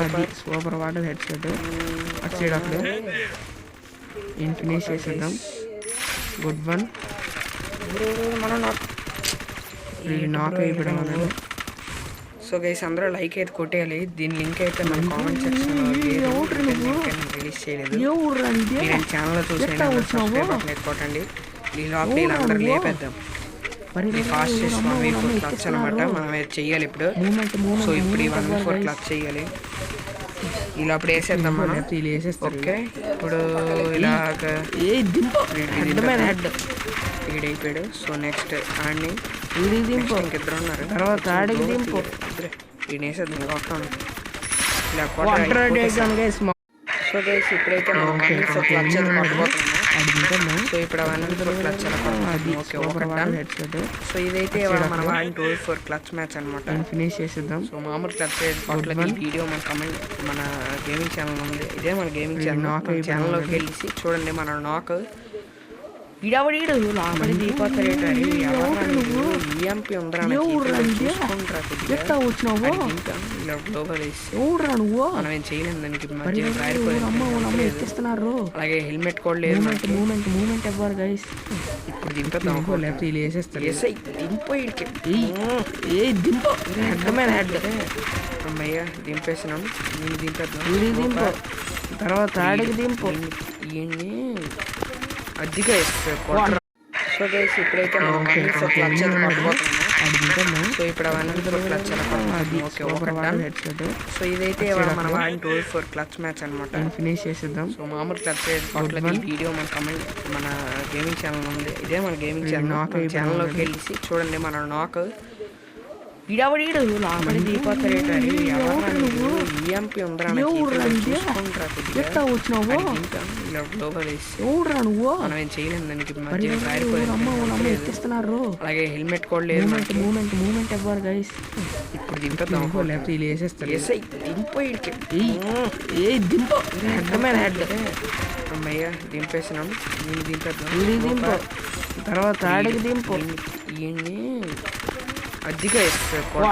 అది super water head shot అటు side అప్పుడు ఫినిష్ చేసేద్దాం. Good one. మనం నాక్ అయిపోయాం అనేది. సో గైస్ అందరూ లైక్ అయితే కొట్టేయాలి. దీని లింక్ అయితే మన కామెంట్ సెక్షన్లో రిలీజ్ చేయలేదు. మీరు ఛానల్లో చూసేయండి, సబ్స్క్రైబ్ బటన్ కొట్టండి. ఈ లోపల వీళ్ళందరూ లేపేద్దాం. ఫాస్ట్ చేసి 1v4 క్లచ్ అనమాట. మనం చెయ్యాలి ఇప్పుడు. సో ఇప్పుడు ఈ 1v4 క్లచ్ చేయాలి. ఇలా అప్పుడు వేసేద్దాం మనం. ఓకే ఇప్పుడు ఇలాగ అయిపోయాడు. సో నెక్స్ట్ ఆడిని ఇంకిద్దరు ఉన్నారు. తర్వాత ఆడికి దింపు. ఈయన వేసేద్దాం కొట్టాను ఇలా సో గైస్ ఇప్పుడైతే మనం 1v4 క్లచ్ కొట్టబోతున్నాము. సో ఇప్పుడు 1v4 క్లచ్ సో ఇదైతే మనం 1v4 క్లచ్ మ్యాచ్ అనమాట. ఫినిష్ చేసేద్దాం. సో మామూలు క్లచ్ ఈ వీడియో మన గేమింగ్ ఛానల్ ఉంది. ఇదే మన గేమింగ్ ఛానల్లోకి వెళ్ళి చూడండి. మన నాక్ ఈడవడీడు లోపలి దిగిపోతాడు. ఈఎంపీ ఉందిరా మనం ఏం చేయలేము దానికి. అలాగే హెల్మెట్ కూడా లేదు. మూమెంట్ ఇవ్వాలి గైస్. ఇప్పుడు దింపేద్దాం. దింపు అడ్డమైన హెడ్. అమ్మయ్య దింపేసినాం. దింపు తర్వాత ఆడికి దింపు. ఇవన్నీ అదిగా ఇస్తారు. సో గైస్ ఇప్పుడైతే మనం 1v4 క్లచ్ కొట్టబోతున్నాము. సో ఇప్పుడు 1v4 క్లచ్ సో ఇదైతే మనం 1v4 క్లచ్ మ్యాచ్ అనమాట. ఫినిష్ చేసేద్దాం. సో మామూలు క్లచ్ ఈ వీడియో మన గేమింగ్ ఛానల్ ఉంది. ఇదే మన గేమింగ్ ఛానల్లోకి వెళ్ళి చూడండి. మన నాక్ ఈడవడీడు లోపలి దిగిపోతాడు. ఈఎంపీ ఉందిరా మనం ఏం చేయలేము దానికి. అలాగే హెల్మెట్ కూడా లేదు. మూమెంట్ ఇవ్వాలి గైస్. ఇప్పుడు దింపేద్దాం. దింపు అడ్డమైన హెడ్. అమ్మయ్య దింపేసినాం. దింపు తర్వాత ఆడికి దింపు. ఇవన్నీ అదిగా ఇస్తారు.